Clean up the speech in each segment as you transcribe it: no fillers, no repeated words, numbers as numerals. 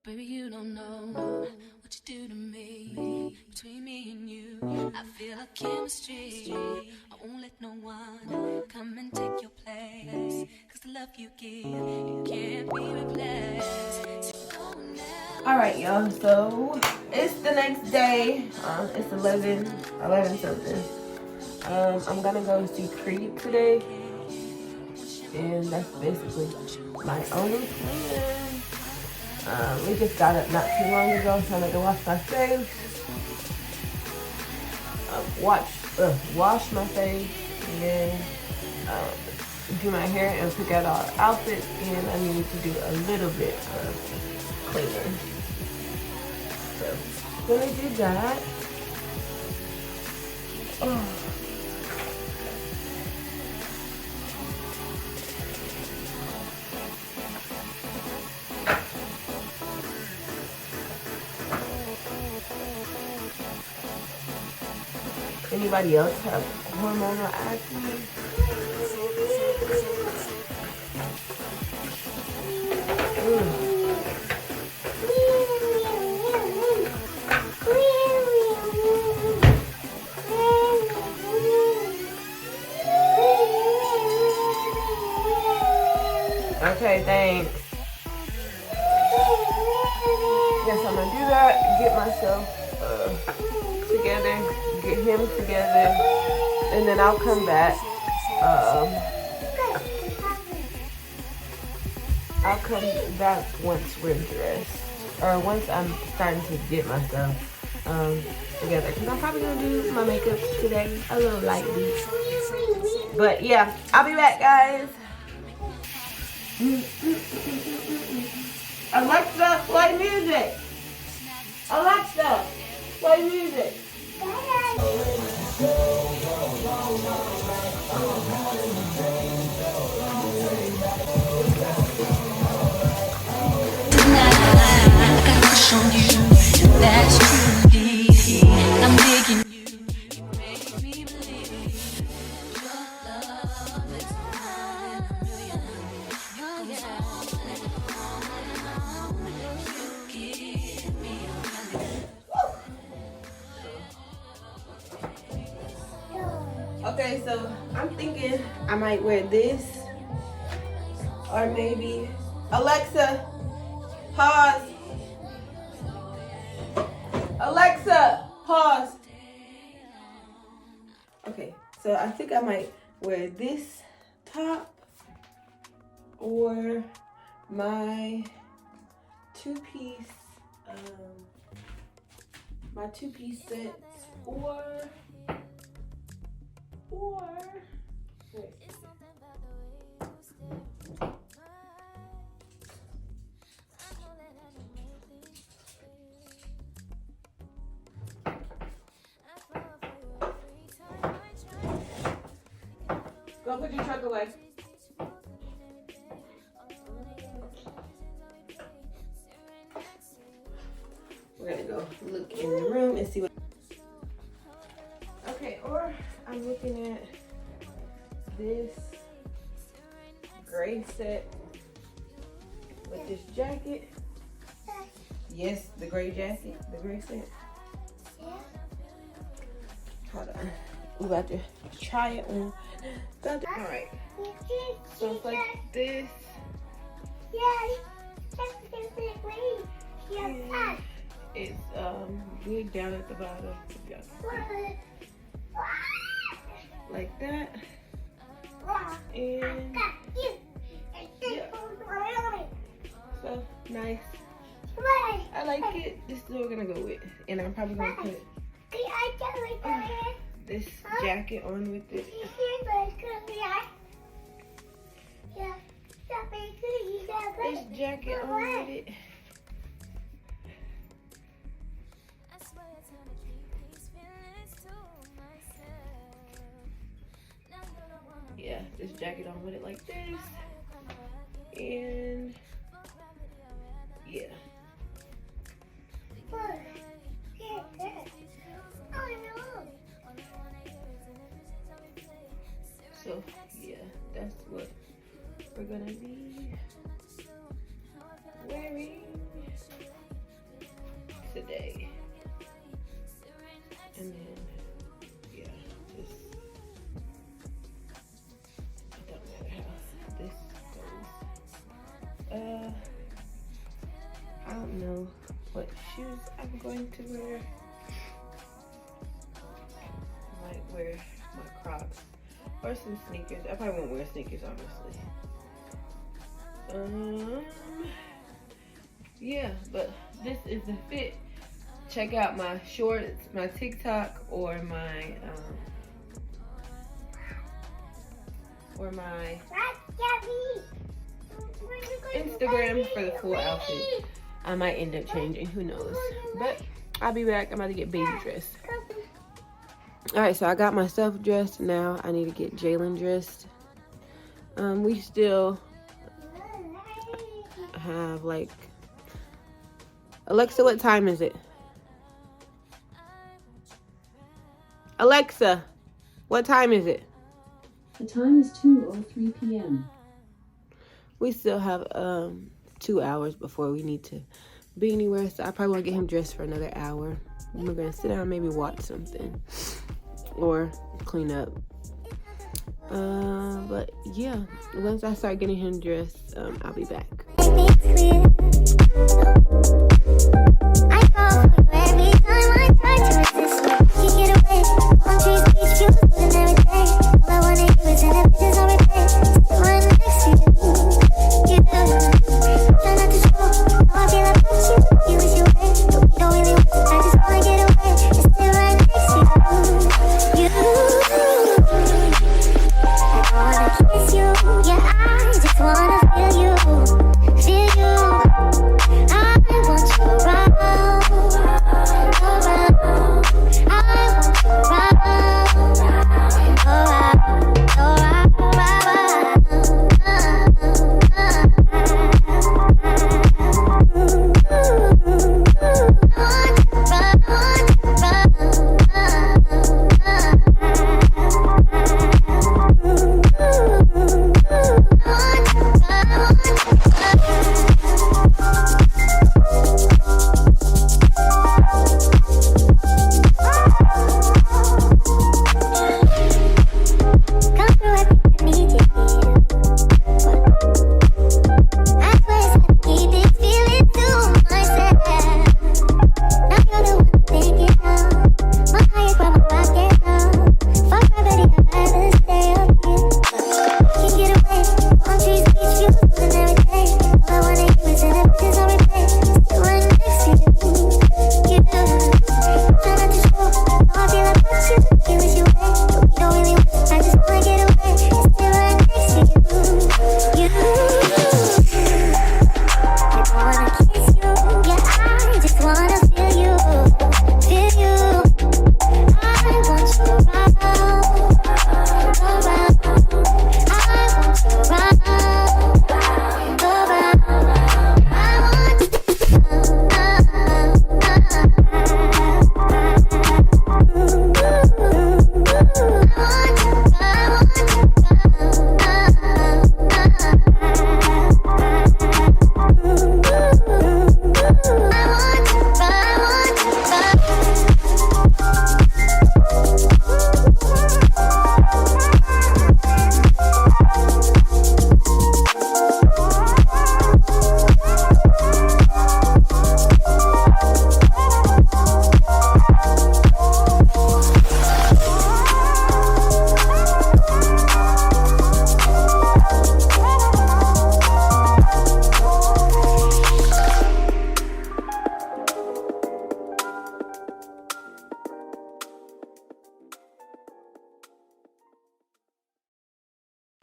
Baby, you don't know what you do to me. Between me and you, I feel a chemistry. I won't let no one come and take your place. Cause the love you give, it can't be replaced. So alright, y'all, so it's the next day. It's 11 something. I'm gonna go see Creed today. And that's basically my only plan. We just got up not too long ago, so I'm gonna wash my face. Wash my face, and then do my hair and pick out our outfits. And I need to do a little bit of cleaning. So, gonna do that. Oh. Anybody else have hormonal acne? Okay, thanks. Yes, I'm gonna do that. Get myself together, get him together, and then I'll come back. I'll come back once we're dressed, or once I'm starting to get myself together. Because I'm probably gonna do my makeup today, a little lightly. But yeah, I'll be back, guys. Alexa, play music. Alexa, play music. Okay, so I'm thinking I might wear this, or maybe Alexa, pause. Alexa, pause. Okay, so I think I might wear this top or my two-piece sets, or wait. Go put your truck away. We're gonna go look in the room and see what. Okay, or I'm looking at this gray set with this jacket. Yes, the gray jacket, the gray set. Hold on. We about to try it on. Alright. So it's like this. And it's good down at the bottom. Like that. And yeah. So nice. I like it. This is what we're gonna go with. And I'm probably gonna put this jacket on with it. This jacket on with it. Yeah, this jacket on with it like this. And yeah. So yeah, that's what we're gonna be wearing. I don't know what shoes I'm going to wear. I might wear my Crocs or some sneakers. I probably won't wear sneakers, obviously. Yeah, but this is the fit. Check out my shorts, my TikTok, or my Instagram for the full outfit. I might end up changing, who knows. But I'll be back. I'm about to get baby dressed. Alright, so I got myself dressed. Now I need to get Jalen dressed. We still have like... Alexa, what time is it? Alexa, what time is it? The time is 2:03 p.m. We still have 2 hours before we need to be anywhere, so I probably want to get him dressed for another hour. We're gonna sit down, maybe watch something or clean up. But yeah, once I start getting him dressed, I'll be back.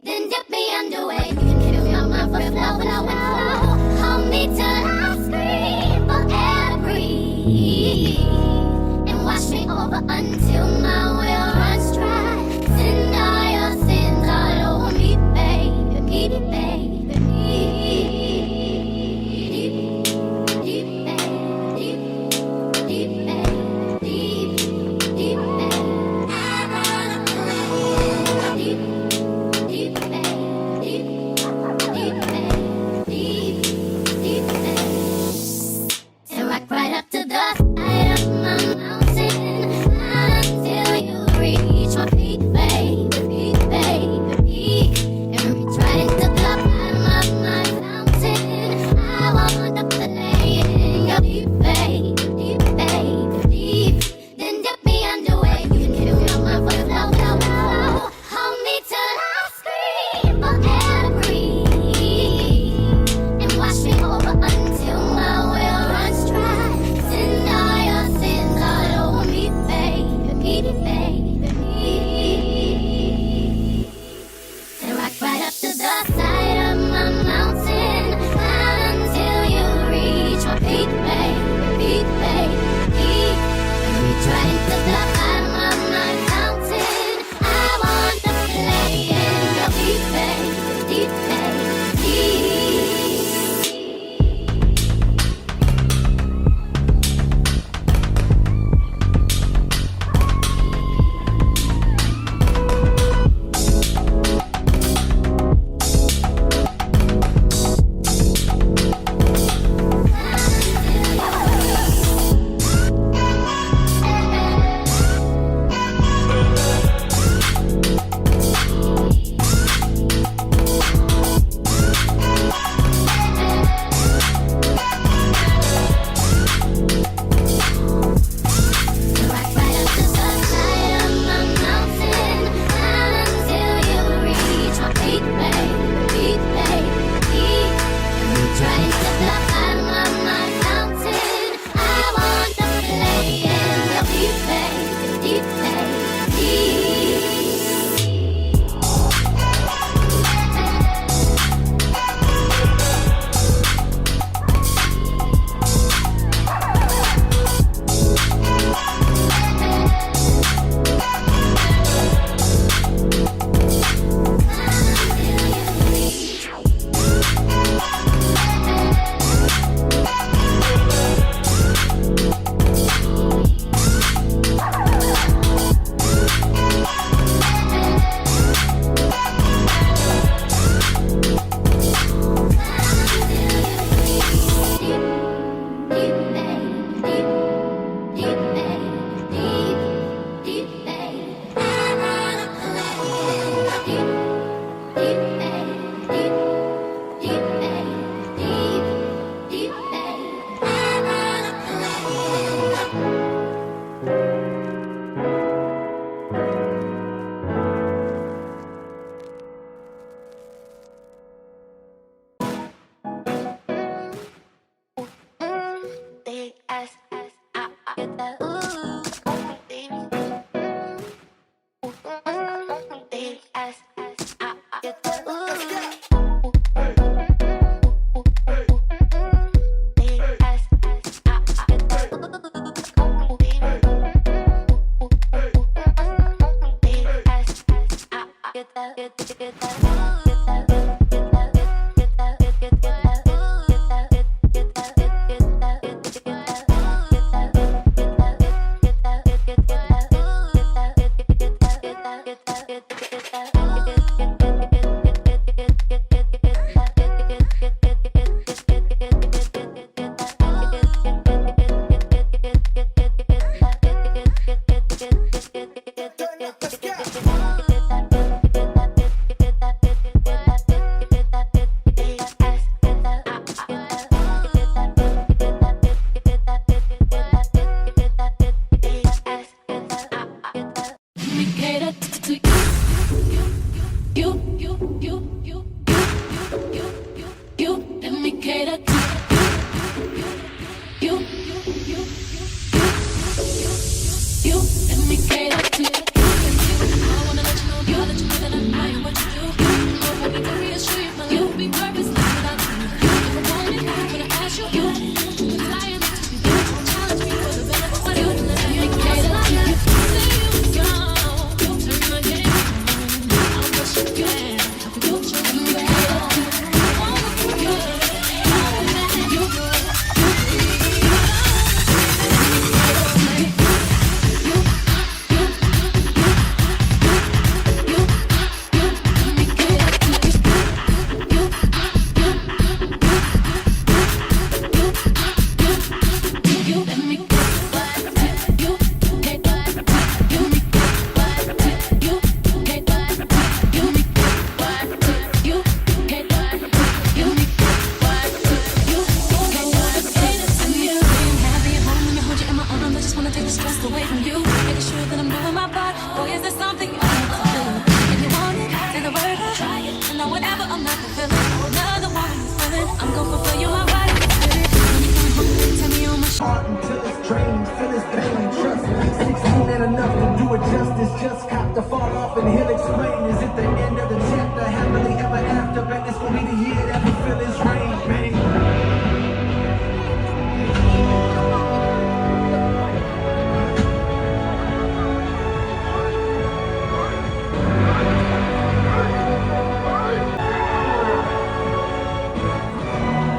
Then dip me underway. Fill my mind for flow. Hold me till I scream for air to breathe. And wash me over until my will runs dry. Send all your sins all over me, baby, baby, baby. Deep, deep, deep, deep, deep, deep, deep, right up to the side of my mountain.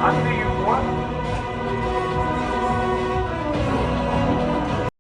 I see